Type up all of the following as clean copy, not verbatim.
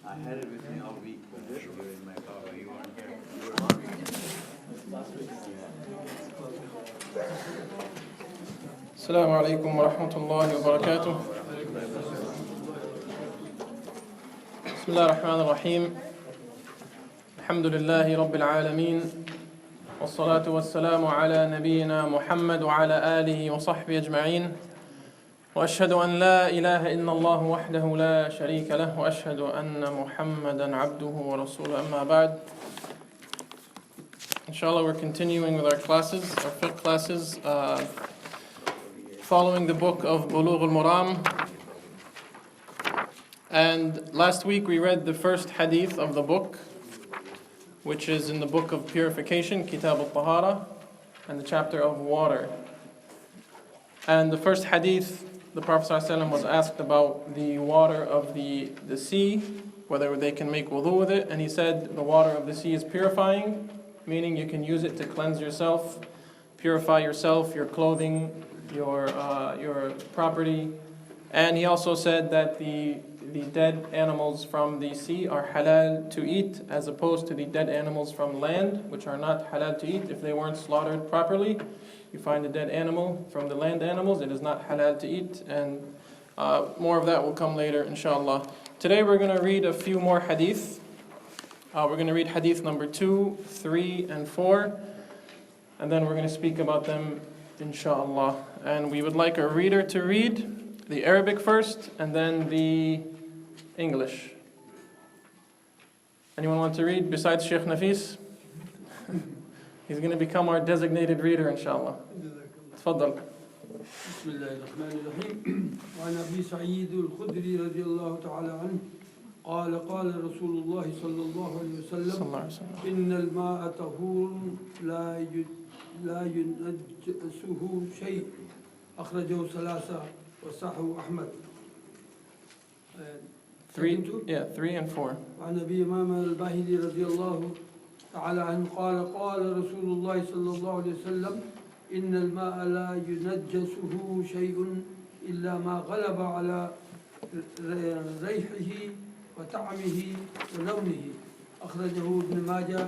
I had it with me all week, but I had it in my car. You weren't here. You were on last week. السلام عليكم ورحمة الله وبركاته. بسم الله الرحمن الرحيم. الحمد لله رب العالمين والصلاة والسلام على نبينا محمد وعلى آله وصحبه أجمعين وأشهد أن لا إله إلا الله وحده لا شريك له وأشهد أن محمدا عبده ورسوله أما بعد. Inshallah, we're continuing with our classes, our fiqh classes, following the book of Bulugh Al-Maram. And last week we read the first hadith of the book, which is in the book of purification, Kitab al-Tahara, and the chapter of water. And the first hadith, the Prophet ﷺ was asked about the water of the sea, whether they can make wudu with it, and he said the water of the sea is purifying, meaning you can use it to cleanse yourself, purify yourself, your clothing, your property. And he also said that the dead animals from the sea are halal to eat, as opposed to the dead animals from land, which are not halal to eat if they weren't slaughtered properly. You find a dead animal from the land animals, it is not halal to eat, and more of that will come later, inshallah. Today we're going to read a few more hadith. We're going to read hadith number 2, 3, and 4, and then we're going to speak about them, inshallah. And we would like a reader to read the Arabic first, and then the English. Anyone want to read besides Sheikh Nafis? He's going to become our designated reader, inshallah. تفضل. بسم الله الرحمن الرحيم. وعن أبي سعيد الخدري رضي الله تعالى عنه قال قال رسول الله صلى الله عليه وسلم إن الماء طهور لا ينجسه شيء أخرجه ثلاثة وصححه أحمد. 3 and 4. وعن أبي إمام الباهلي رضي الله تعالى عنه قال قال رسول الله صلى الله عليه وسلم إن الماء لا ينجسه شيء إلا ما غلب على ريحه وطعمه ولونه أخرجه ابن ماجه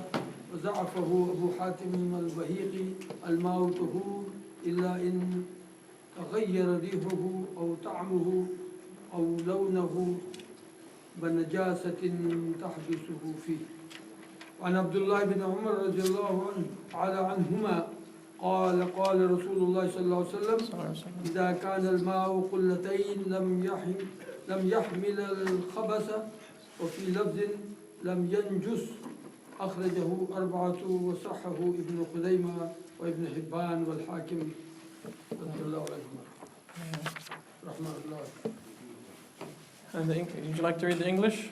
وضعفه أبو حاتم البهيقي. الماء طهور إلا إن تغير ريحه أو طعمه أو لونه بنجاسة تحبسه فيه. وعن عبد الله بن عمر رضي الله عنهما قال قال رسول الله صلى الله عليه وسلم إذا كان الماء قلتين لم يحمل الخبث وفي لفظ لم ينجس أخرجه أربعة وصححه ابن خزيمة وابن حبان والحاكم رضي الله عنهما رحمه الله. And would you like to read the English?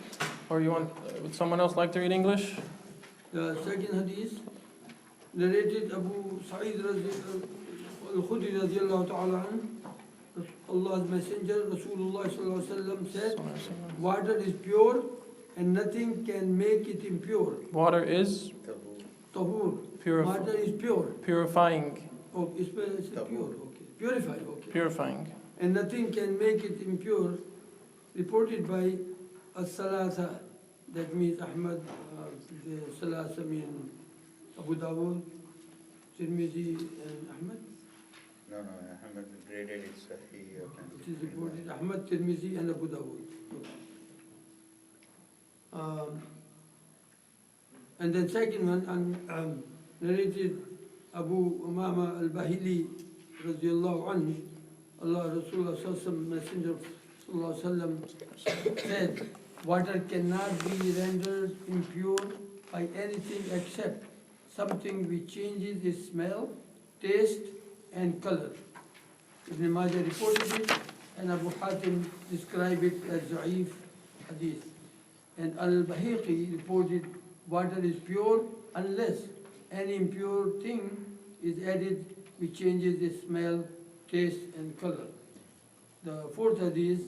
Or would someone else like to read English? The second hadith, narrated Abu Sa'id al-Khudri radiyallahu ta'ala anhu, Allah's Messenger, Rasulullah sallallahu alaihi wasallam said, water is pure and nothing can make it impure. Water is? Tahur. Water is pure. Purifying. Oh, it's pure, okay. Purified, okay. Purifying. And nothing can make it impure. Reported by As-Salasa, that means Ahmad, the Salasa means Abu Dawud, Tirmidhi, and Ahmad. No, Ahmad graded it, so it is reported Ahmad, Tirmidhi, and Abu Dawud. And then second one, narrated Abu Umama al-Bahili, radiyallahu anhu, Allah Rasulullah sallallahu Messenger sallallahu sallam said, water cannot be rendered impure by anything except something which changes its smell, taste, and color. Ibn Majah reported it, and Abu Hatim described it as Da'if hadith. And Al-Bahiqi reported water is pure unless any impure thing is added which changes its smell, taste, and color. The fourth hadith,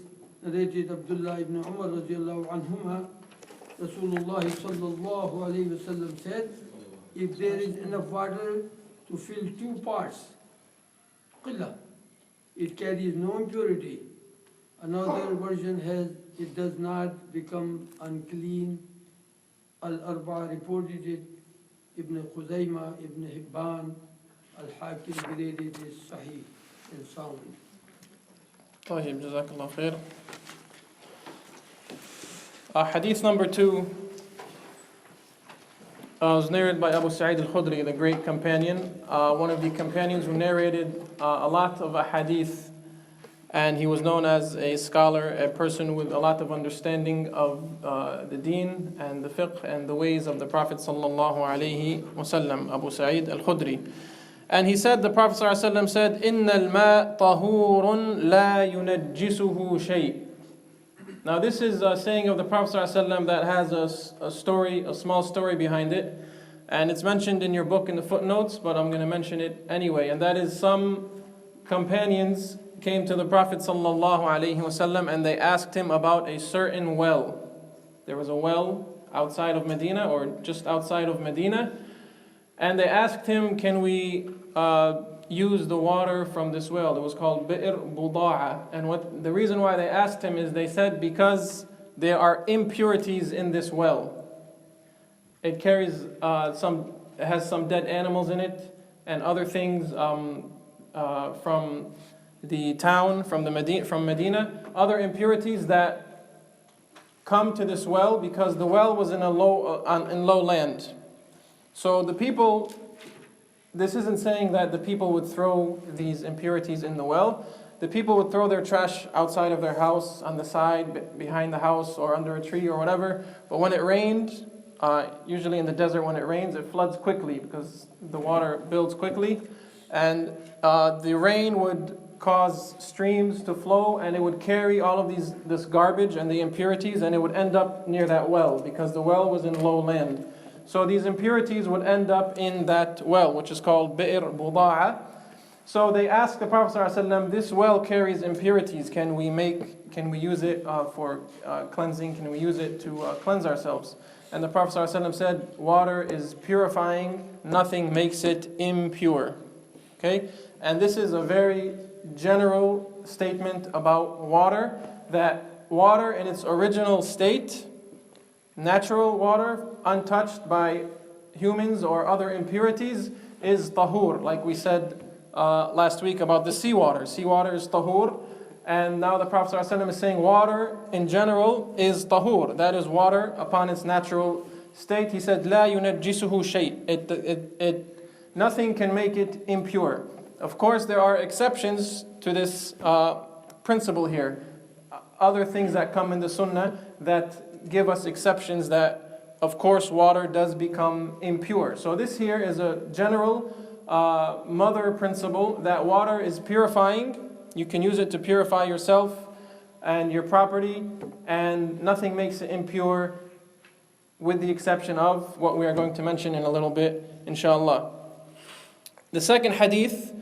narrated Abdullah ibn Umar radiallahu anhuma, Rasulullah sallallahu alayhi wa sallam said, if there is enough water to fill 2 parts, qilla, it carries no impurity. Another version has it does not become unclean. Al-Arba reported it, Ibn Khuzaymah, Ibn Hibban, Al-Hakim graded is Sahih and sound. طيب جزاك الله خير. Hadith number 2 was narrated by Abu Sa'id al-Khudri, the great companion, one of the companions who narrated a lot of hadith, and he was known as a scholar, a person with a lot of understanding of the deen and the fiqh and the ways of the Prophet sallallahu alaihi wasallam, Abu Sa'id al-Khudri. And he said, the Prophet sallallahu alaihi wasallam said, إِنَّ الْمَاءَ طَهُورٌ لَا يُنَجِّسُهُ شَيْءٌ. Now this is a saying of the Prophet ﷺ that has a story, a small story behind it. And it's mentioned in your book in the footnotes, but I'm going to mention it anyway. And that is, some companions came to the Prophet ﷺ and they asked him about a certain well. There was a well outside of Medina, or just outside of Medina. And they asked him, can we use the water from this well? It was called Bi'r Buda'a. And the reason why they asked him is, they said, because there are impurities in this well. It carries it has some dead animals in it and other things from the town, from Medina, other impurities that come to this well because the well was in low land. So the people, this isn't saying that the people would throw these impurities in the well. The people would throw their trash outside of their house, on the side, behind the house, or under a tree or whatever. But when it rained, usually in the desert when it rains, it floods quickly because the water builds quickly. And the rain would cause streams to flow, and it would carry all of this garbage and the impurities, and it would end up near that well because the well was in low land. So these impurities would end up in that well, which is called Bi'r Buda'a. So they asked the Prophet ﷺ, this well carries impurities. Can we use it for cleansing? Can we use it to cleanse ourselves? And the Prophet ﷺ said, water is purifying, nothing makes it impure. Okay? And this is a very general statement about water, that water in its original state, natural water, untouched by humans or other impurities, is tahur, like we said last week about the seawater. Seawater is tahur, and now the Prophet ﷺ is saying water in general is tahur. That is water upon its natural state. He said, لا ينجسه شيء. Nothing can make it impure. Of course, there are exceptions to this principle here. Other things that come in the Sunnah that give us exceptions that, of course, water does become impure. So this here is a general mother principle that water is purifying. You can use it to purify yourself and your property, and nothing makes it impure, with the exception of what we are going to mention in a little bit, inshallah. The second hadith,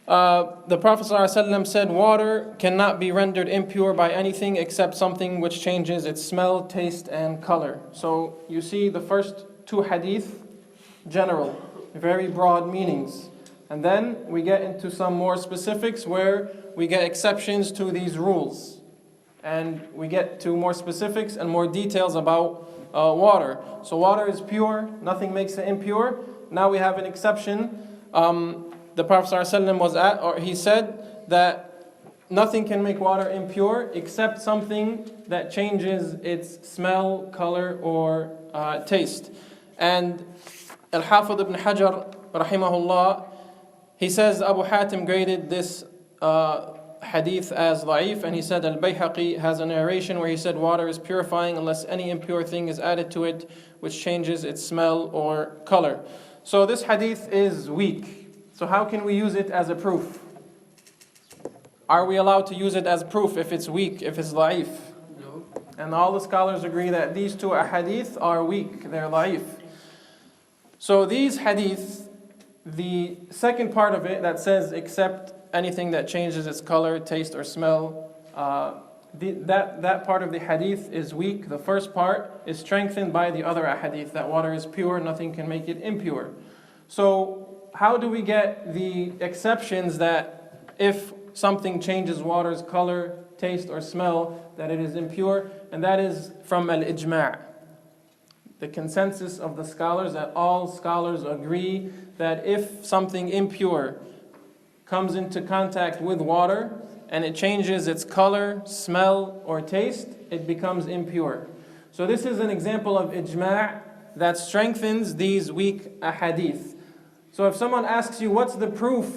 the Prophet ﷺ said, water cannot be rendered impure by anything except something which changes its smell, taste, and color. So you see the first two hadith, general, very broad meanings. And then we get into some more specifics where we get exceptions to these rules. And we get to more specifics and more details about water. So water is pure, nothing makes it impure. Now we have an exception. The Prophet ﷺ he said that nothing can make water impure except something that changes its smell, color, or taste. And Al-Hafidh ibn Hajar, rahimahullah, he says Abu Hatim graded this hadith as da'if, and he said Al-Bayhaqi has a narration where he said water is purifying unless any impure thing is added to it which changes its smell or color. So this hadith is weak. So how can we use it as a proof? Are we allowed to use it as proof if it's weak, if it's da'if? No. And all the scholars agree that these two hadith are weak, they're da'if. So these hadith, the second part of it that says except anything that changes its color, taste, or smell, that part of the hadith is weak. The first part is strengthened by the other hadith, that water is pure, nothing can make it impure. So how do we get the exceptions that if something changes water's color, taste, or smell, that it is impure. And that is from al-ijma'. The consensus of the scholars, that all scholars agree that if something impure comes into contact with water and it changes its color, smell, or taste, it becomes impure. So this is an example of ijma' that strengthens these weak ahadith. So if someone asks you, what's the proof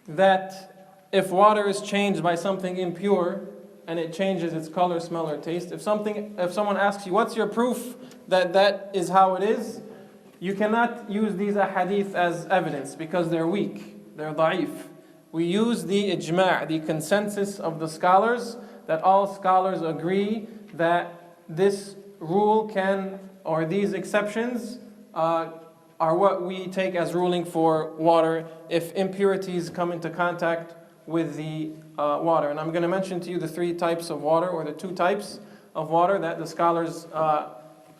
that if water is changed by something impure and it changes its color, smell, or taste, if someone asks you, what's your proof that that is how it is, you cannot use these ahadith as evidence because they're weak, they're da'if. We use the ijma', the consensus of the scholars, that all scholars agree that this rule can, or these exceptions are what we take as ruling for water if impurities come into contact with the water. And I'm going to mention to you the three types of water, or the two types of water that the scholars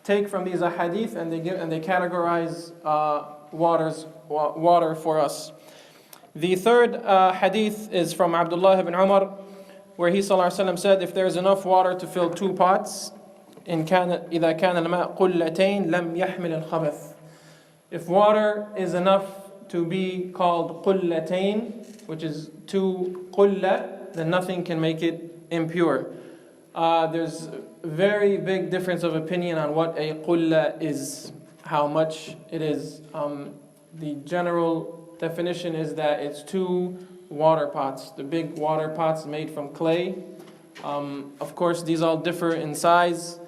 take from these ahadith, and they categorize water for us. The third hadith is from Abdullah ibn Umar, where he ﷺ said, if there is enough water to fill two pots, إذا كان الماء قلتين لم يحمل الخبث. If water is enough to be called قلتين, which is two قلة, then nothing can make it impure. There's a very big difference of opinion on what a قلة is, how much it is. The general definition is that it's two water pots, the big water pots made from clay. Of course, these all differ in size,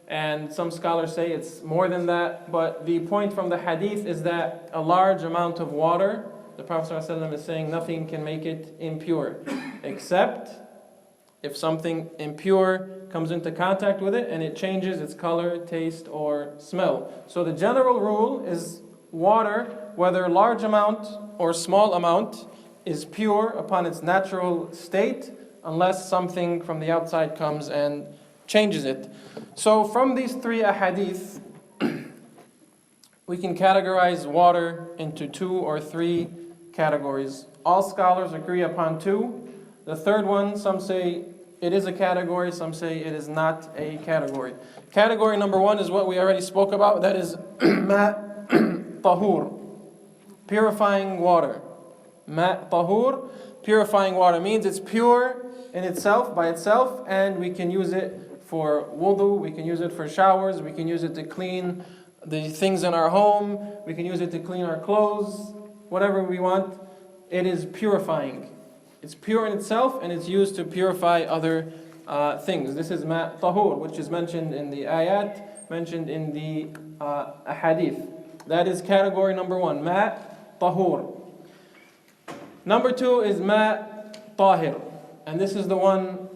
and some scholars say it's more than that, but the point from the hadith is that a large amount of water, the Prophet ﷺ is saying nothing can make it impure, except if something impure comes into contact with it and it changes its color, taste, or smell. So the general rule is water, whether large amount or small amount, is pure upon its natural state, unless something from the outside comes and changes it. So from these three ahadith, we can categorize water into two or three categories. All scholars agree upon two. The third one, some say it is a category, some say it is not a category. Category number one is what we already spoke about, that is ma' tahur, purifying water. Ma' tahur, purifying water, means it's pure in itself, by itself, and we can use it for wudu, we can use it for showers, we can use it to clean the things in our home, we can use it to clean our clothes, whatever we want. It is purifying. It's pure in itself, and it's used to purify other things. This is ma' tahur, which is mentioned in the ayat, mentioned in the ahadith. That is category number one, ma' tahur. Number two is ma' tahir, and this is the one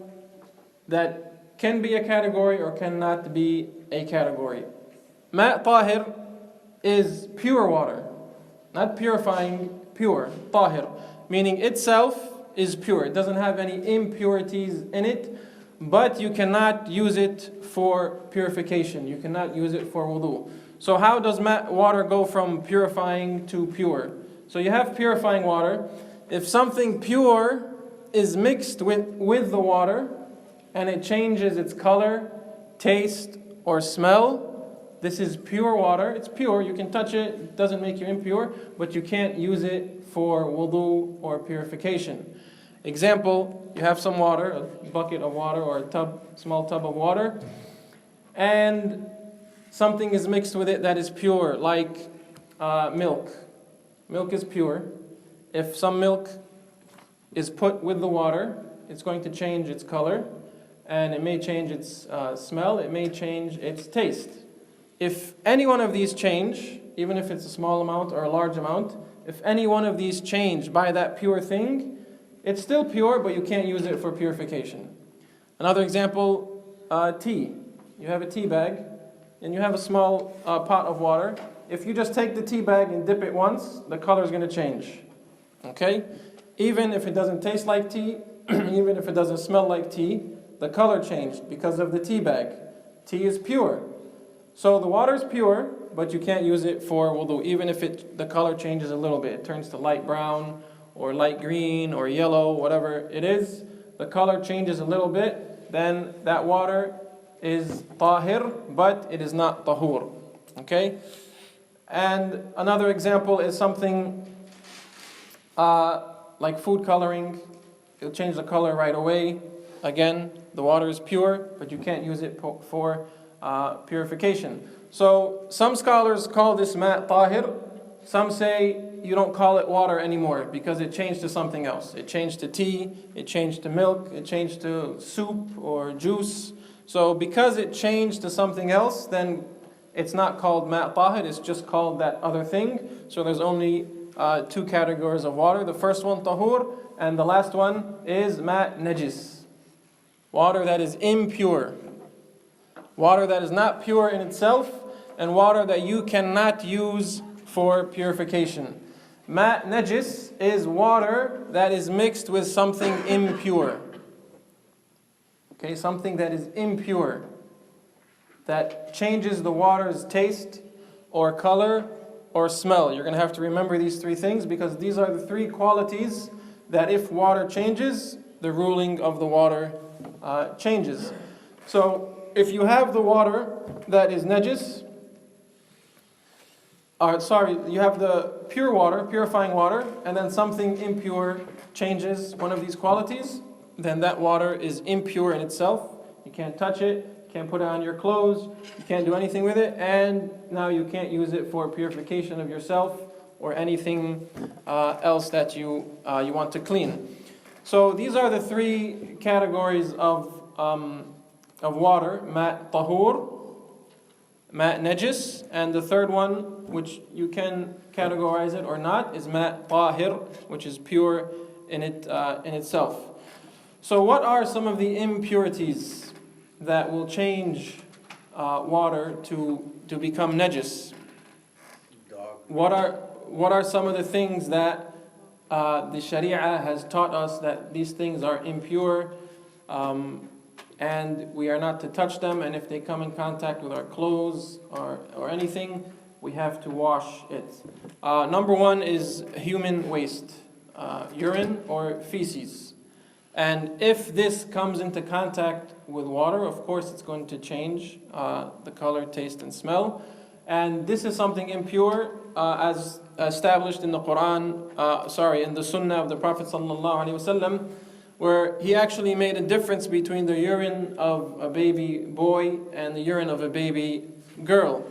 that can be a category or cannot be a category. Ma' tahir is pure water, not purifying, pure, tahir, meaning itself is pure. It doesn't have any impurities in it, but you cannot use it for purification. You cannot use it for wudu. So how does water go from purifying to pure? So you have purifying water. If something pure is mixed with the water and it changes its color, taste, or smell, this is pure water. It's pure, you can touch it, it doesn't make you impure, but you can't use it for wudu or purification. Example, you have some water, a bucket of water or a small tub of water, and something is mixed with it that is pure, like milk. Milk is pure. If some milk is put with the water, it's going to change its color, and it may change its smell, it may change its taste. If any one of these change, even if it's a small amount or a large amount, if any one of these change by that pure thing, it's still pure, but you can't use it for purification. Another example, tea. You have a tea bag, and you have a small pot of water. If you just take the tea bag and dip it once, the color is going to change. Okay? Even if it doesn't taste like tea, even if it doesn't smell like tea, the color changed because of the tea bag. Tea is pure. So the water is pure, but you can't use it for wudu, even if the color changes a little bit. It turns to light brown, or light green, or yellow, whatever it is. the color changes a little bit, then that water is tahir, but it is not tahur. Okay? And another example is something like food coloring. It'll change the color right away. Again, the water is pure, but you can't use it for purification. So some scholars call this ma' tahir. Some say you don't call it water anymore because it changed to something else. It changed to tea, it changed to milk, it changed to soup or juice. So because it changed to something else, then it's not called ma' tahir, it's just called that other thing. So there's only two categories of water. The first one tahur, and the last one is ma' najis. Water that is impure. Water that is not pure in itself, and water that you cannot use for purification. Ma' najis is water that is mixed with something impure. Okay, something that is impure, that changes the water's taste or color or smell. You're going to have to remember these three things because these are the three qualities that if water changes, the ruling of the water changes. So if you have the water that is najis, you have the pure water, purifying water, and then something impure changes one of these qualities, then that water is impure in itself. You can't touch it, you can't put it on your clothes, you can't do anything with it, and now you can't use it for purification of yourself or anything else that you want to clean. So these are the three categories of water: ma' tahur, ma' najis, and the third one, which you can categorize it or not, is ma' tahir, which is pure in itself. So what are some of the impurities that will change water to become najis? What are some of the things that the Sharia has taught us that these things are impure, and we are not to touch them, and if they come in contact with our clothes or anything, we have to wash it. Number one is human waste, urine or feces. And if this comes into contact with water, of course it's going to change the color, taste, and smell. And this is something impure as established in the Quran, in the Sunnah of the Prophet ﷺ, where he actually made a difference between the urine of a baby boy and the urine of a baby girl.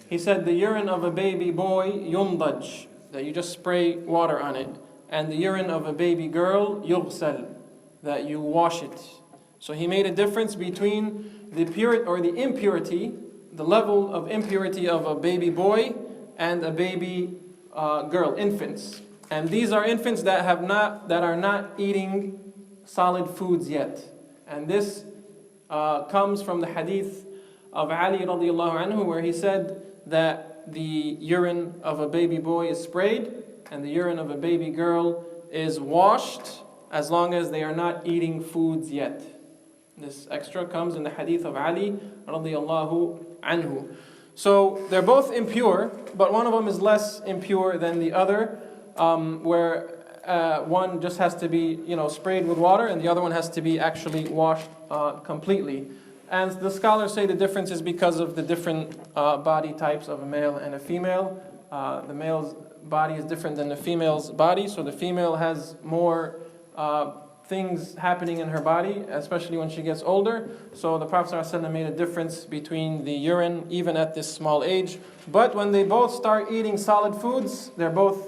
He said the urine of a baby boy, yundaj, that you just spray water on it, and the urine of a baby girl, yughsal, that you wash it. So he made a difference between the purity or the impurity, the level of impurity of a baby boy and a baby girl, infants. And these are infants that are not eating solid foods yet. And this comes from the hadith of Ali radiallahu anhu, where he said that the urine of a baby boy is sprayed and the urine of a baby girl is washed as long as they are not eating foods yet. This extra comes in the hadith of Ali radiallahu anhu. So they're both impure, but one of them is less impure than the other, where one just has to be, sprayed with water, and the other one has to be actually washed completely. And the scholars say the difference is because of the different body types of a male and a female. The male's body is different than the female's body, so the female has more things happening in her body, especially when she gets older. So the Prophet ﷺ made a difference between the urine, even at this small age. But when they both start eating solid foods, they're both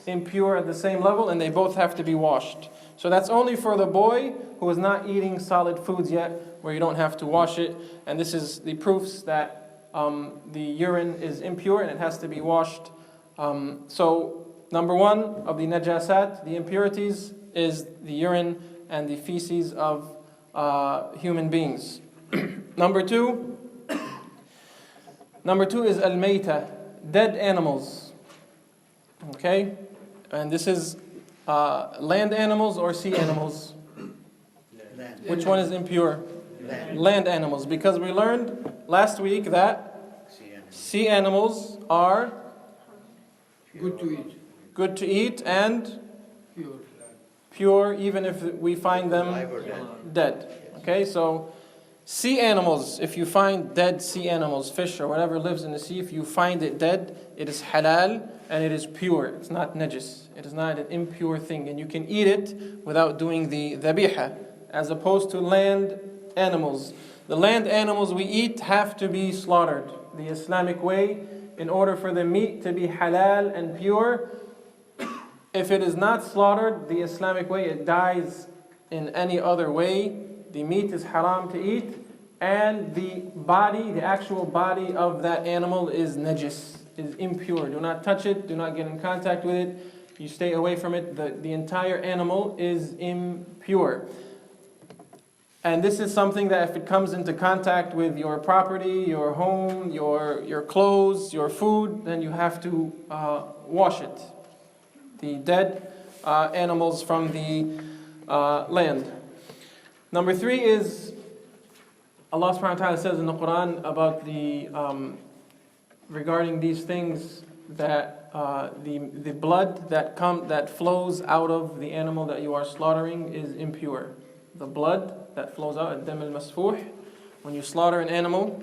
impure at the same level, and they both have to be washed. So that's only for the boy who is not eating solid foods yet, where you don't have to wash it. And this is the proofs that the urine is impure and it has to be washed. So number one of the najasat, the impurities, is the urine and the feces of human beings. Number two is al-mayta, dead animals. Okay? And this is land animals or sea animals? Land. Which one is impure? Land animals. Because we learned last week that sea animals are Good to eat. good to eat and Pure. pure even if we find them Alive or dead? dead. Okay, so sea animals, if you find dead sea animals, fish or whatever lives in the sea, if you find it dead, it is halal and it is pure. It's not najis. It is not an impure thing. And you can eat it without doing the dhabiha, as opposed to land animals. The land animals we eat have to be slaughtered the Islamic way in order for the meat to be halal and pure. If it is not slaughtered the Islamic way, it dies in any other way, the meat is haram to eat, and the body, the actual body of that animal is najis, is impure. Do not touch it, do not get in contact with it, you stay away from it. The entire animal is impure. And this is something that if it comes into contact with your property, your home, your clothes, your food, then you have to wash it. The dead animals from the land. Number 3 is Allah subhanahu wa ta'ala says in the Quran about the regarding these things that the blood that flows out of the animal that you are slaughtering is impure. The blood that flows out, ad-dam al-masfuh, when you slaughter an animal,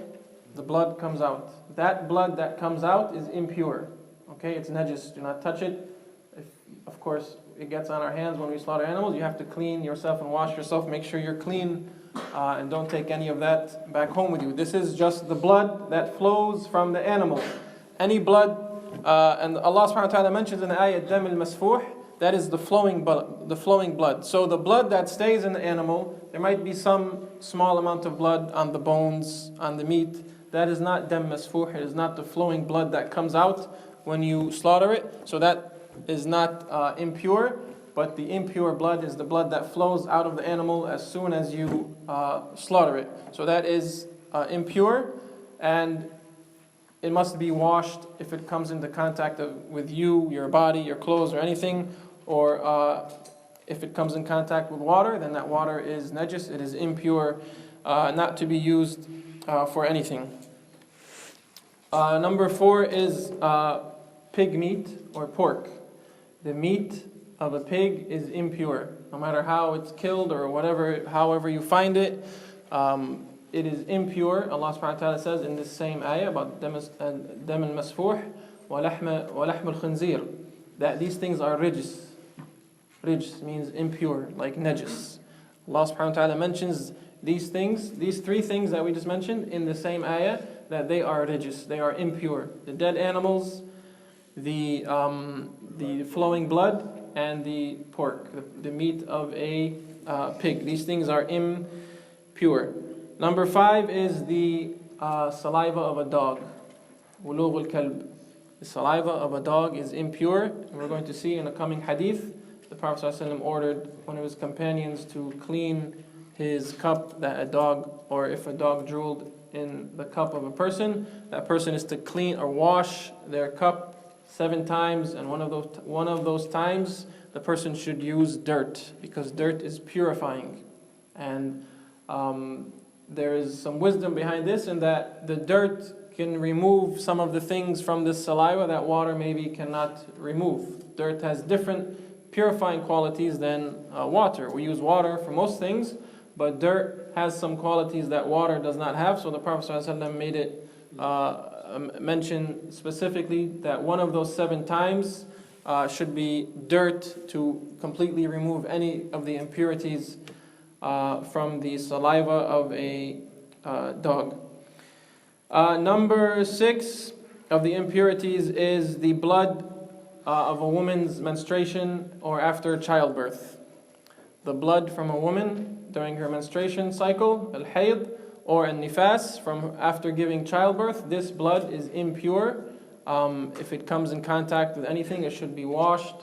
the blood comes out. That blood that comes out is impure. Okay, it's najis. Do not touch it. Of course, it gets on our hands when we slaughter animals. You have to clean yourself and wash yourself. Make sure you're clean and don't take any of that back home with you. This is just the blood that flows from the animal. Any blood, and Allah subhanahu wa ta'ala mentions in the ayah, dam al-masfuh, that is the flowing blood. So the blood that stays in the animal, there might be some small amount of blood on the bones, on the meat. That is not dam masfuh. It is not the flowing blood that comes out when you slaughter it. So that is not impure, but the impure blood is the blood that flows out of the animal as soon as you slaughter it. So that is impure, and it must be washed if it comes into contact with you, your body, your clothes, or anything, or if it comes in contact with water, then that water is najis, it is impure, not to be used for anything. Number 4 is pig meat or pork. The meat of a pig is impure. No matter how it's killed or whatever, however you find it, it is impure. Allah subhanahu wa ta'ala says in this same ayah about dam al-masfuh wa lahm al-khinzir, that these things are rijs. Rijs means impure, like najis. Allah subhanahu wa ta'ala mentions these things, these 3 things that we just mentioned in the same ayah, that they are rijs, they are impure. The dead animals, the flowing blood, and the pork, the meat of a pig. These things are impure. Number 5 is the saliva of a dog. Bulugh Al-Kalb. The saliva of a dog is impure. And we're going to see in a coming hadith, the Prophet ﷺ ordered one of his companions to clean his cup that a dog, or if a dog drooled in the cup of a person, that person is to clean or wash their cup 7 times, and one of those times the person should use dirt, because dirt is purifying. And there is some wisdom behind this, in that the dirt can remove some of the things from this saliva that water maybe cannot remove. Dirt has different purifying qualities than water. We use water for most things, but dirt has some qualities that water does not have. So the Prophet ﷺ made it mention specifically that one of those 7 times should be dirt, to completely remove any of the impurities from the saliva of a dog. Number 6 of the impurities is the blood of a woman's menstruation or after childbirth. The blood from a woman during her menstruation cycle, al-hayd, or an-nifas, from after giving childbirth, this blood is impure. If it comes in contact with anything, it should be washed,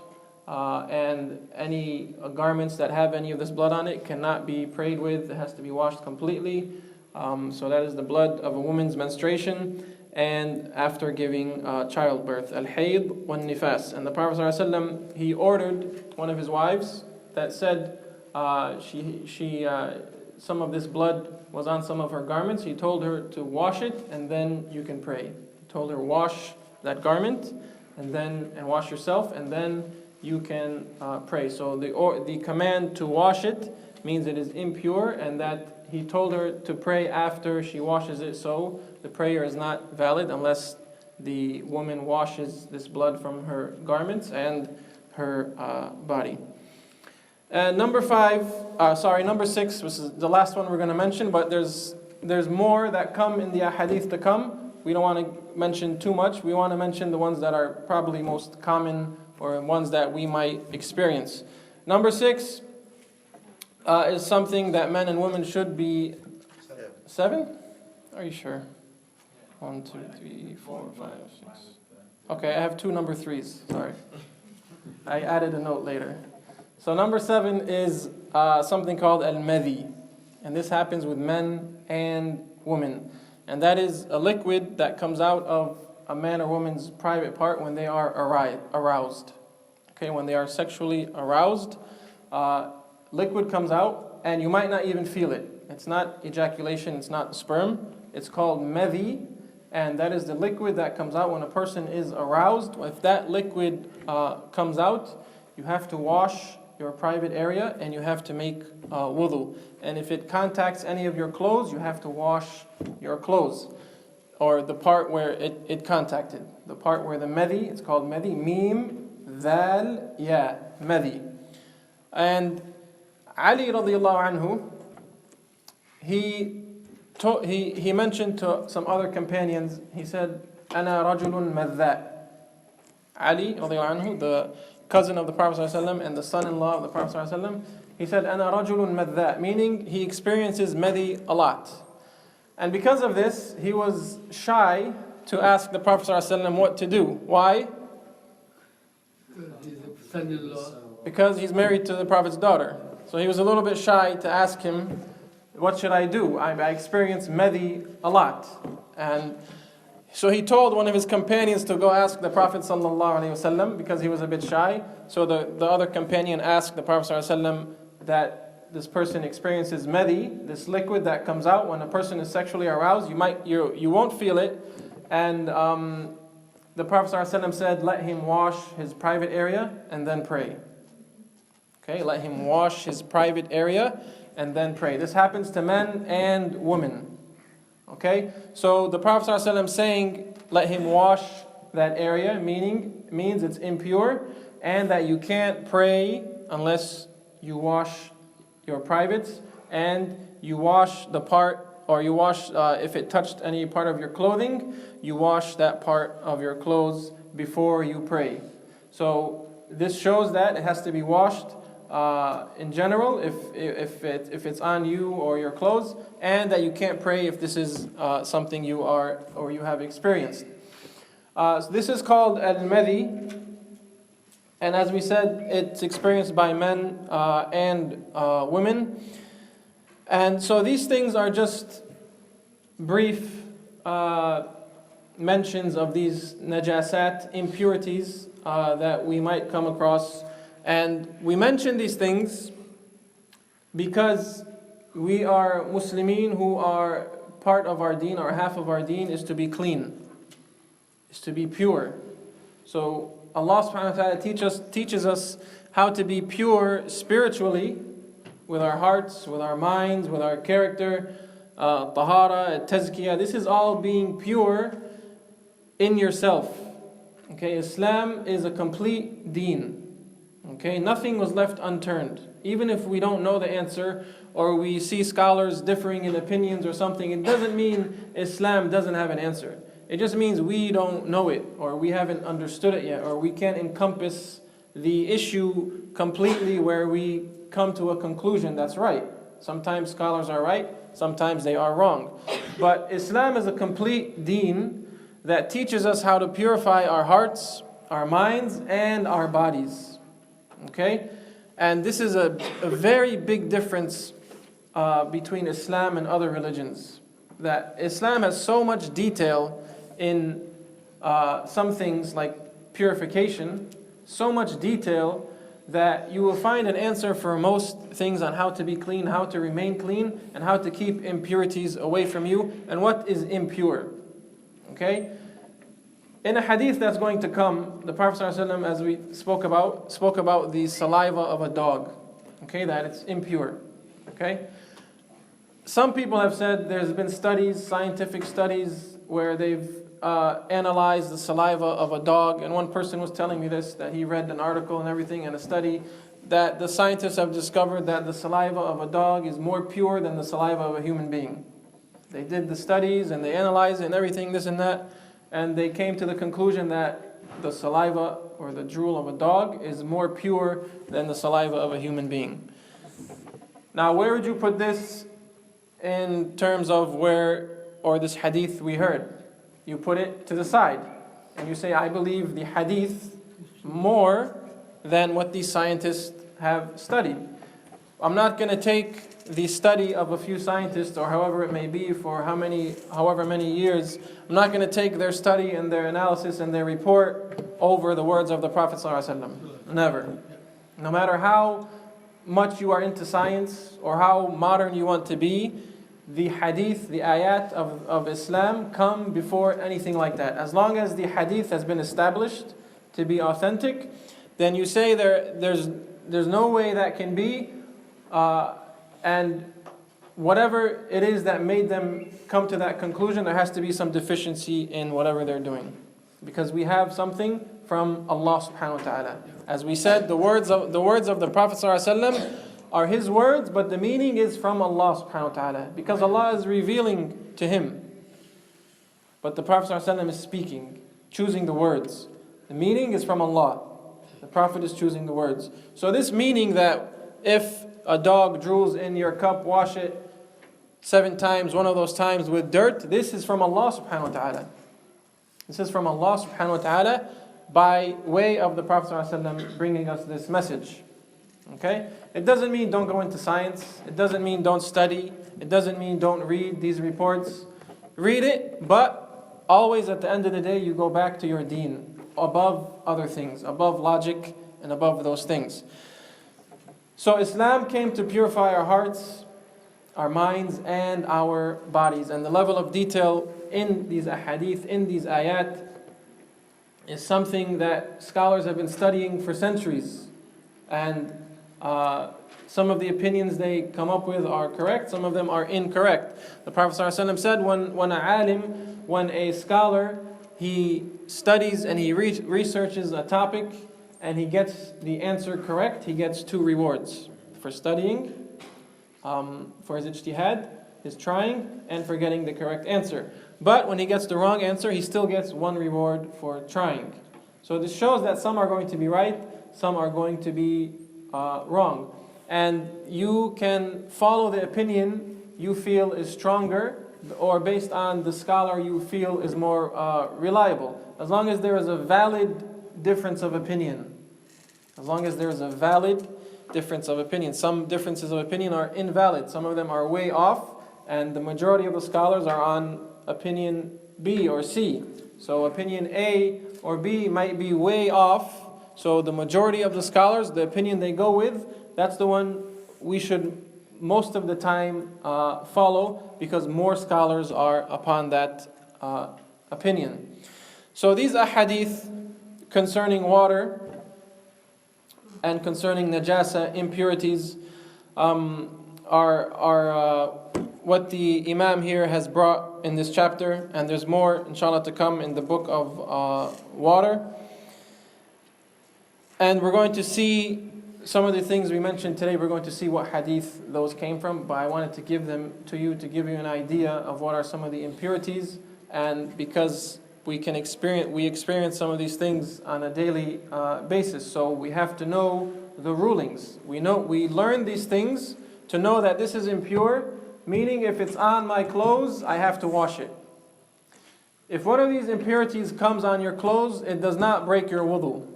and any garments that have any of this blood on it cannot be prayed with. It has to be washed completely. So that is the blood of a woman's menstruation and after giving childbirth, al-hayd wan-nifas. And the Prophet ﷺ, he ordered one of his wives that said some of this blood was on some of her garments. He told her to wash it, and then you can pray. He told her, wash that garment and wash yourself, and then you can pray. So the command to wash it means it is impure, and that he told her to pray after she washes it, so the prayer is not valid unless the woman washes this blood from her garments and her body. Number 6, which is the last one we're going to mention, but there's more that come in the hadith to come. We don't want to mention too much. We want to mention the ones that are probably most common or ones that we might experience. Number 6 is something that men and women should be... 7? Are you sure? 1, 2, 3, 4, 5, 6. Okay, I have 2 number 3s. Sorry. I added a note later. So number 7 is something called al-madhi. And this happens with men and women. And that is a liquid that comes out of a man or woman's private part when they are aroused. Okay, when they are sexually aroused, liquid comes out and you might not even feel it. It's not ejaculation, it's not sperm. It's called madhi, and that is the liquid that comes out when a person is aroused. If that liquid comes out, you have to wash your private area and you have to make wudu. And if it contacts any of your clothes, you have to wash your clothes, or the part where it contacted. The part where the madhi, it's called madhi, mim, dhal, ya, madhi. And Ali radiallahu anhu, he mentioned to some other companions, he said, Ana rajulun madha. Ali radiallahu anhu, the cousin of the Prophet ﷺ and the son-in-law of the Prophet ﷺ, he said, Ana rajulun madha, meaning he experiences madhi a lot. And because of this, he was shy to ask the Prophet ﷺ what to do. Why? Because he's married to the Prophet's daughter. So he was a little bit shy to ask him, what should I do? I experience madhi a lot. And so he told one of his companions to go ask the Prophet ﷺ because he was a bit shy. So the other companion asked the Prophet ﷺ that this person experiences madhi, this liquid that comes out when a person is sexually aroused. You won't feel it. And the Prophet ﷺ said, let him wash his private area and then pray. Okay, let him wash his private area and then pray. This happens to men and women. Okay, so the Prophet ﷺ saying, let him wash that area, means it's impure, and that you can't pray unless you wash your privates, and you wash the part, or you wash, if it touched any part of your clothing, you wash that part of your clothes before you pray. So this shows that it has to be washed in general, if it's on you or your clothes, and that you can't pray if this is something you are or you have experienced. So this is called al-madhi, and as we said, it's experienced by men and women. And so these things are just brief mentions of these najasat, impurities that we might come across. And we mention these things because we are Muslimin who are part of our deen, or half of our deen is to be clean, is to be pure. So Allah subhanahu wa ta'ala teaches us how to be pure spiritually, with our hearts, with our minds, with our character, tahara, tazkiyah. This is all being pure in yourself. Okay, Islam is a complete deen. Okay, nothing was left unturned. Even if we don't know the answer, or we see scholars differing in opinions or something, it doesn't mean Islam doesn't have an answer. It just means we don't know it, or we haven't understood it yet, or we can't encompass the issue completely where we come to a conclusion that's right. Sometimes scholars are right, sometimes they are wrong. But Islam is a complete deen that teaches us how to purify our hearts, our minds, and our bodies. Okay? And this is a very big difference between Islam and other religions. That Islam has so much detail in some things like purification, so much detail that you will find an answer for most things on how to be clean, how to remain clean, and how to keep impurities away from you, and what is impure. Okay? In a hadith that's going to come, the Prophet ﷺ, as we spoke about the saliva of a dog. Okay, that it's impure. Okay? Some people have said there's been studies, scientific studies, where they've analyzed the saliva of a dog, and one person was telling me this, that he read an article and everything and a study that the scientists have discovered that the saliva of a dog is more pure than the saliva of a human being. They did the studies and they analyzed it and everything, this and that, and they came to the conclusion that the saliva or the drool of a dog is more pure than the saliva of a human being. Now, where would you put this in terms of this hadith we heard? You put it to the side and you say, I believe the hadith more than what these scientists have studied. I'm not going to take the study of a few scientists, or however it may be, for however many years. I'm not going to take their study and their analysis and their report over the words of the Prophet ﷺ. Never. No matter how much you are into science or how modern you want to be, the hadith, the ayat of Islam come before anything like that. As long as the hadith has been established to be authentic, then you say there's no way that can be, and whatever it is that made them come to that conclusion, there has to be some deficiency in whatever they're doing. Because we have something from Allah subhanahu wa ta'ala. As we said, the words of the Prophet ﷺ are his words, but the meaning is from Allah subhanahu wa ta'ala. Because Allah is revealing to him. But the Prophet ﷺ is speaking, choosing the words. The meaning is from Allah. The Prophet is choosing the words. So this meaning that if a dog drools in your cup, wash it 7 times, one of those times with dirt, this is from Allah subhanahu wa ta'ala. This is from Allah subhanahu wa ta'ala by way of the Prophet ﷺ bringing us this message. Okay? It doesn't mean don't go into science. It doesn't mean don't study. It doesn't mean don't read these reports. Read it, but always at the end of the day you go back to your deen, above other things, above logic and above those things. So Islam came to purify our hearts, our minds, and our bodies. And the level of detail in these ahadith, in these ayat, is something that scholars have been studying for centuries. And some of the opinions they come up with are correct, some of them are incorrect. The Prophet ﷺ said when a scholar, he studies and he researches a topic and he gets the answer correct, he gets 2 rewards. For studying, for his ijtihad, his trying, and for getting the correct answer. But when he gets the wrong answer, he still gets 1 reward for trying. So this shows that some are going to be right, some are going to be wrong. And you can follow the opinion you feel is stronger, or based on the scholar you feel is more reliable. As long as there is a valid difference of opinion. As long as there is a valid difference of opinion. Some differences of opinion are invalid. Some of them are way off, and the majority of the scholars are on opinion B or C. So opinion A or B might be way off. So the majority of the scholars, the opinion they go with, that's the one we should most of the time follow, because more scholars are upon that opinion. So these ahadith concerning water and concerning najasa, impurities, are what the Imam here has brought in this chapter, and there's more inshallah to come in the book of water. And we're going to see some of the things we mentioned today. We're going to see what hadith those came from, but I wanted to give them to you to give you an idea of what are some of the impurities, and because we experience some of these things on a daily basis, so we have to know the rulings. We learn these things to know that this is impure, meaning if it's on my clothes, I have to wash it. If one of these impurities comes on your clothes, it does not break your wudu.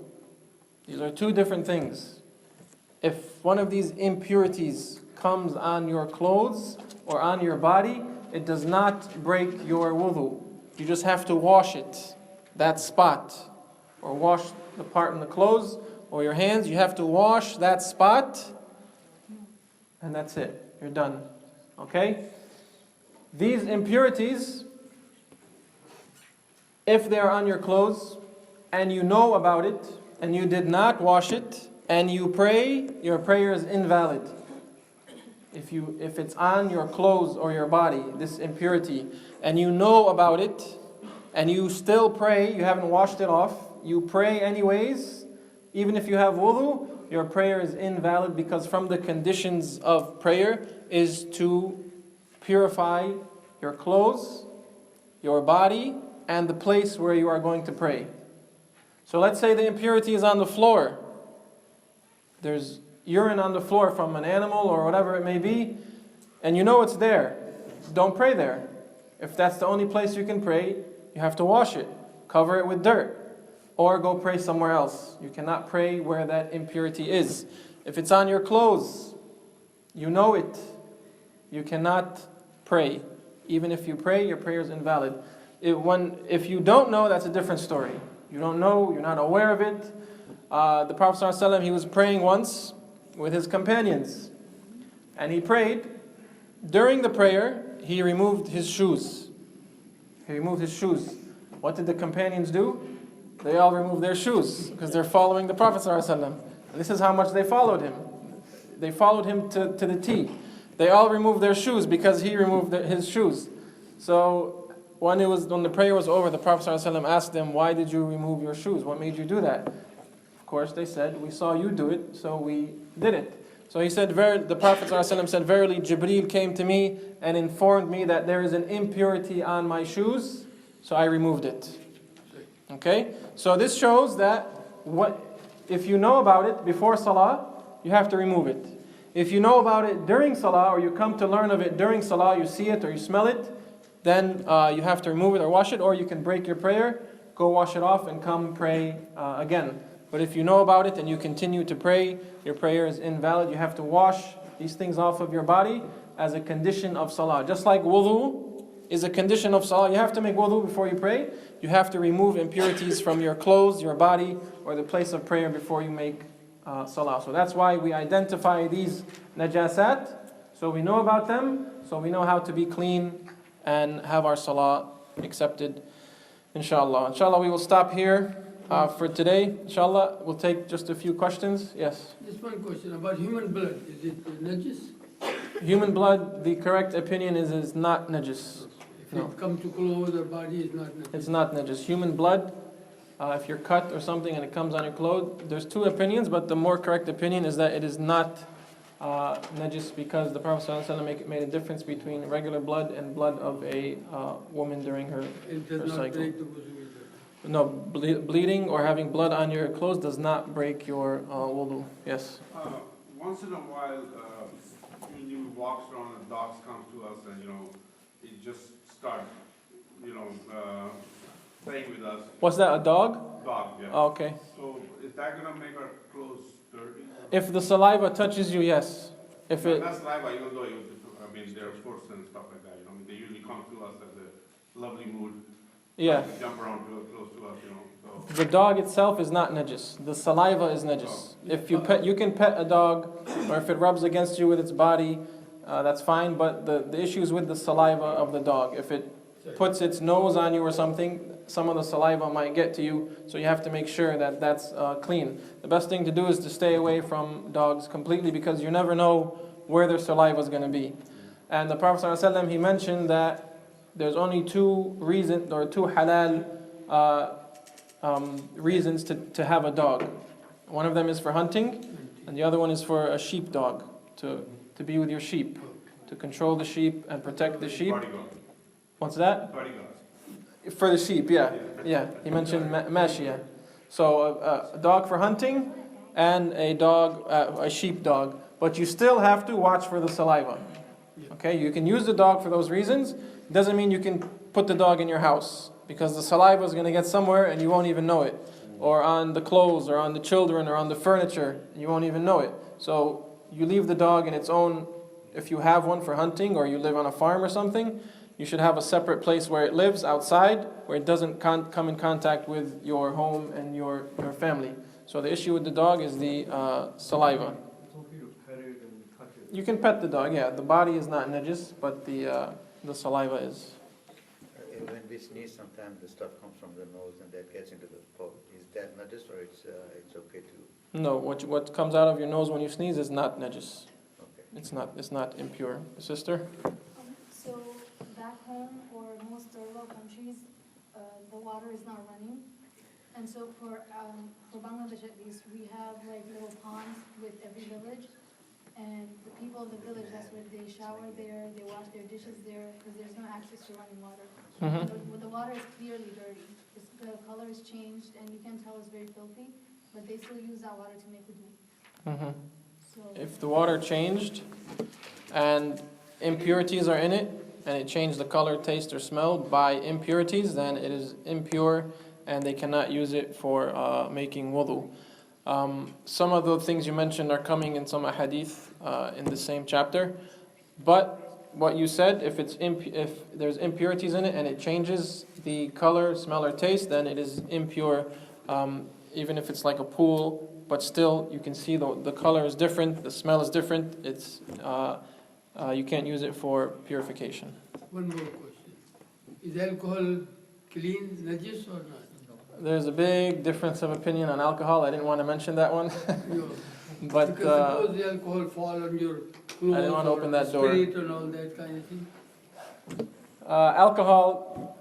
These are 2 different things. If one of these impurities comes on your clothes or on your body, it does not break your wudu. You just have to wash it, that spot, or wash the part in the clothes or your hands. You have to wash that spot, and that's it. You're done. Okay? These impurities if they are on your clothes and you know about it and you did not wash it and you pray, your prayer is invalid. If it's on your clothes or your body, this impurity, and you know about it and you still pray, you haven't washed it off, you pray anyways, even if you have wudu, your prayer is invalid, because from the conditions of prayer is to purify your clothes, your body, and the place where you are going to pray. So let's say the impurity is on the floor. There's urine on the floor from an animal or whatever it may be, and you know it's there. Don't pray there. If that's the only place you can pray, you have to wash it, cover it with dirt, or go pray somewhere else. You cannot pray where that impurity is. If it's on your clothes, you know it, you cannot pray. Even if you pray, your prayer is invalid. If you don't know, that's a different story. You don't know, you're not aware of it. The Prophet ﷺ, he was praying once with his companions, and he prayed. During the prayer, he removed his shoes. He removed his shoes. What did the companions do? They all removed their shoes because they're following the Prophet ﷺ. And this is how much they followed him. They followed him to the T. They all removed their shoes because he removed his shoes. So when the prayer was over, the Prophet ﷺ asked them, "Why did you remove your shoes? What made you do that?" Of course, they said, "We saw you do it, so we did it." So he said, the Prophet ﷺ said, "Verily, Jibreel came to me and informed me that there is an impurity on my shoes, so I removed it." Okay? So this shows that if you know about it before Salah, you have to remove it. If you know about it during Salah, or you come to learn of it during Salah, you see it or you smell it, then you have to remove it or wash it, or you can break your prayer, go wash it off and come pray again. But if you know about it and you continue to pray, your prayer is invalid. You have to wash these things off of your body as a condition of Salah. Just like wudu is a condition of Salah. You have to make wudu before you pray. You have to remove impurities from your clothes, your body, or the place of prayer before you make Salah. So that's why we identify these najasat, so we know about them, so we know how to be clean and have our Salah accepted, inshallah. Inshallah, we will stop here for today. Inshallah, we'll take just a few questions. Yes? Just one question about human blood. Is it najis? Human blood, the correct opinion is not najis. If it comes to clothes or body, it's not najis. It's not najis. Human blood, if you're cut or something and it comes on your clothes, there's two opinions, but the more correct opinion is that it is not najis, because the Prophet ﷺ made a difference between regular blood and blood of a woman during her It does not cycle. break the wudu. No, bleeding or having blood on your clothes does not break your wudu. Yes? Once in a while, when you walk around and dogs come to us and, it just start, playing with us. What's that, a dog? Dog, yeah. Oh, okay. So is that going to make our clothes dirty? If the saliva touches you, yes. If it, That's saliva, even though, they're forced and stuff like that, they usually come to us as a lovely mood. yeah. They jump around close to us, so. The dog itself is not najis. The saliva is najis. If you can pet a dog, or if it rubs against you with its body, that's fine. But the issue is with the saliva of the dog. If it puts its nose on you or something, some of the saliva might get to you. So you have to make sure that that's clean. The best thing to do is to stay away from dogs completely, because you never know where their saliva is going to be. And the Prophet ﷺ, he mentioned that there's only two reasons, or two halal reasons to have a dog. One of them is for hunting, and the other one is for a sheep dog, to be with your sheep, to control the sheep and protect the sheep. Bodyguard. What's that? Bodyguard. For the sheep, yeah. Yeah, he mentioned mashia. So a dog for hunting and a sheep dog. But you still have to watch for the saliva. Okay, you can use the dog for those reasons. Doesn't mean you can put the dog in your house, because the saliva is going to get somewhere and you won't even know it. Or on the clothes, or on the children, or on the furniture, you won't even know it. So you leave the dog in its own, if you have one for hunting, or you live on a farm or something, you should have a separate place where it lives outside, where it doesn't come in contact with your home and your family. So the issue with the dog is the saliva. You can pet the dog, yeah. The body is not najis, but the saliva is. when we sneeze, sometimes the stuff comes from the nose and that gets into the throat. Is that najis or it's okay to? No, what comes out of your nose when you sneeze is not najis. Okay. It's not impure. Sister? So back home or most third world countries, the water is not running. And so for Bangladesh at least, we have like little ponds with every village. And the people of the village, that's where they shower there, they wash their dishes there, because there's no access to running water. The water is clearly dirty. The color is changed, and you can tell it's very filthy, but they still use that water to make wudu. So If the water changed and impurities are in it, and it changed the color, taste, or smell by impurities, then it is impure, and they cannot use it for making wudu. Some of the things you mentioned are coming in some hadith in the same chapter, but what you said, if there's impurities in it and it changes the color, smell, or taste, then it is impure, even if it's like a pool. But still, you can see the color is different, the smell is different. It's you can't use it for purification. One more question. Is alcohol clean, najis or not? There's a big difference of opinion on alcohol. I didn't want to mention that one. No. But Because suppose the alcohol fall on your clothes, I didn't want to open that door. spirit and all that kind of thing. Alcohol,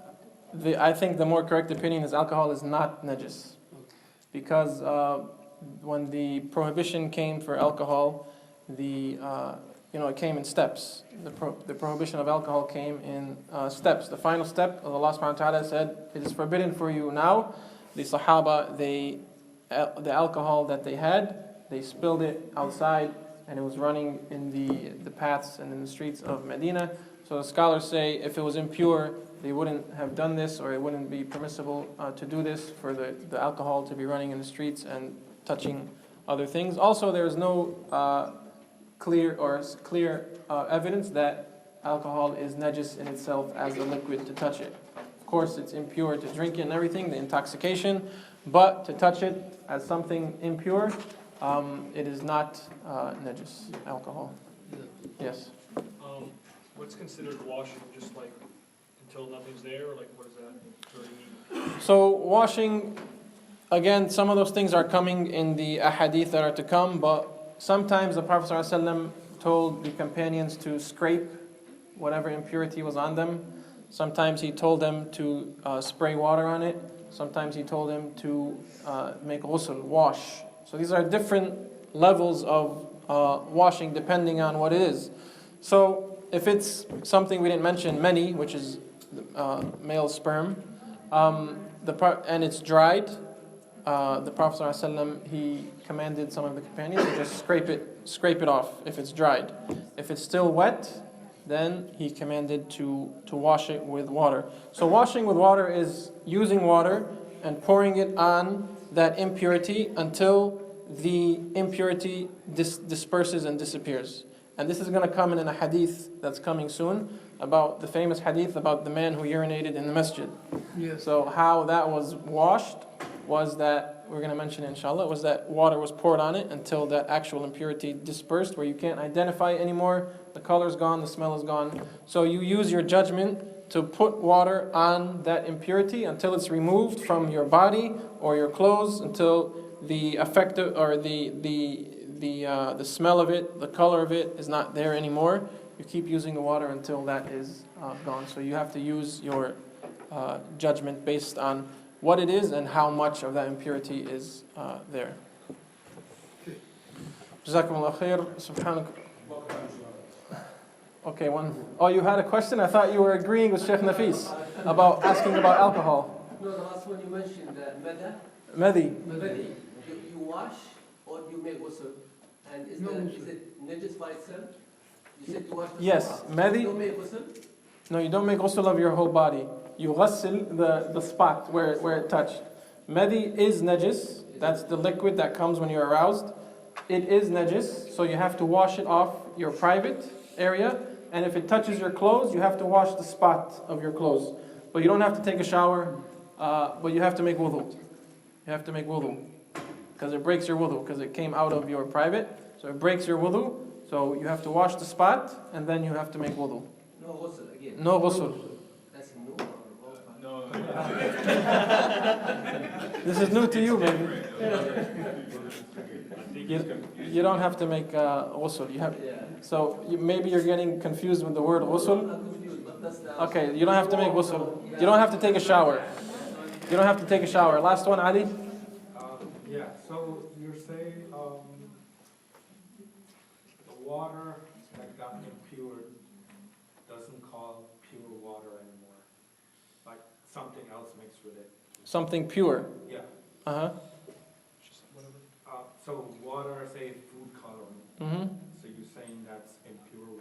I think the more correct opinion is alcohol is not najis. Because when the prohibition came for alcohol, it came in steps. The prohibition of alcohol came in steps. The final step, Allah subhanahu wa ta'ala said, it is forbidden for you now. The Sahaba, the alcohol that they had, they spilled it outside, and it was running in the paths and in the streets of Medina. So the scholars say if it was impure, they wouldn't have done this, or it wouldn't be permissible to do this for the alcohol to be running in the streets and touching other things. Also, there is no clear evidence that alcohol is najis in itself as a liquid to touch it. Of course, it's impure to drink it and everything, the intoxication, but to touch it as something impure, it is not najis, alcohol. Yes? What's considered washing, just like until nothing's there, or like what does that really mean? So washing, again, some of those things are coming in the ahadith that are to come, but sometimes the Prophet ﷺ told the companions to scrape whatever impurity was on them. Sometimes he told them to spray water on it. Sometimes he told them to make ghusl, wash. So these are different levels of washing depending on what it is. So if it's something we didn't mention, many, which is male sperm, and it's dried, the Prophet ﷺ, he commanded some of the companions to just scrape it off if it's dried. If it's still wet, then he commanded to wash it with water. So washing with water is using water and pouring it on that impurity until the impurity disperses and disappears. And this is going to come in a hadith that's coming soon, about the famous hadith about the man who urinated in the masjid. Yes. So how that was washed was that, we're going to mention it inshallah, was that water was poured on it until that actual impurity dispersed, where you can't identify it anymore, the color's gone, the smell is gone. So you use your judgment to put water on that impurity until it's removed from your body or your clothes, until the effect or the smell of it, the color of it is not there anymore. You keep using the water until that is gone. So you have to use your judgment based on what it is and how much of that impurity is there. Jazakumullah khair. Subhanak. Okay, one. Oh, you had a question? I thought you were agreeing with Sheikh Nafis about asking about alcohol. No, the last one you mentioned, Madi. You wash or you make ghusl? And is it najis by itself? You said to wash the Yes, spot. Madi. You don't make ghusl? No, you don't make ghusl of your whole body. You ghusl the spot where it touched. Madi is najis. That's the liquid that comes when you're aroused. It is najis, so you have to wash it off your private area. And if it touches your clothes, you have to wash the spot of your clothes. But you don't have to take a shower, but you have to make wudu. You have to make wudu. Because it breaks your wudu, because it came out of your private. So it breaks your wudu. So you have to wash the spot, and then you have to make wudu. No ghusl again. No ghusl. That's new or old? This is new to you, baby. You don't have to make ghusl. Maybe you're getting confused with the word ghusl. I'm confused, but that's the. Okay, you don't have to make ghusl. You don't have to take a shower. You don't have to take a shower. Last one, Ali. Yeah, so you're saying the water that got impure doesn't call pure water anymore. Like something else mixed with it. Something pure. Yeah. Uh-huh. So water, say food coloring. Mm-hmm. So you're saying that's impure water?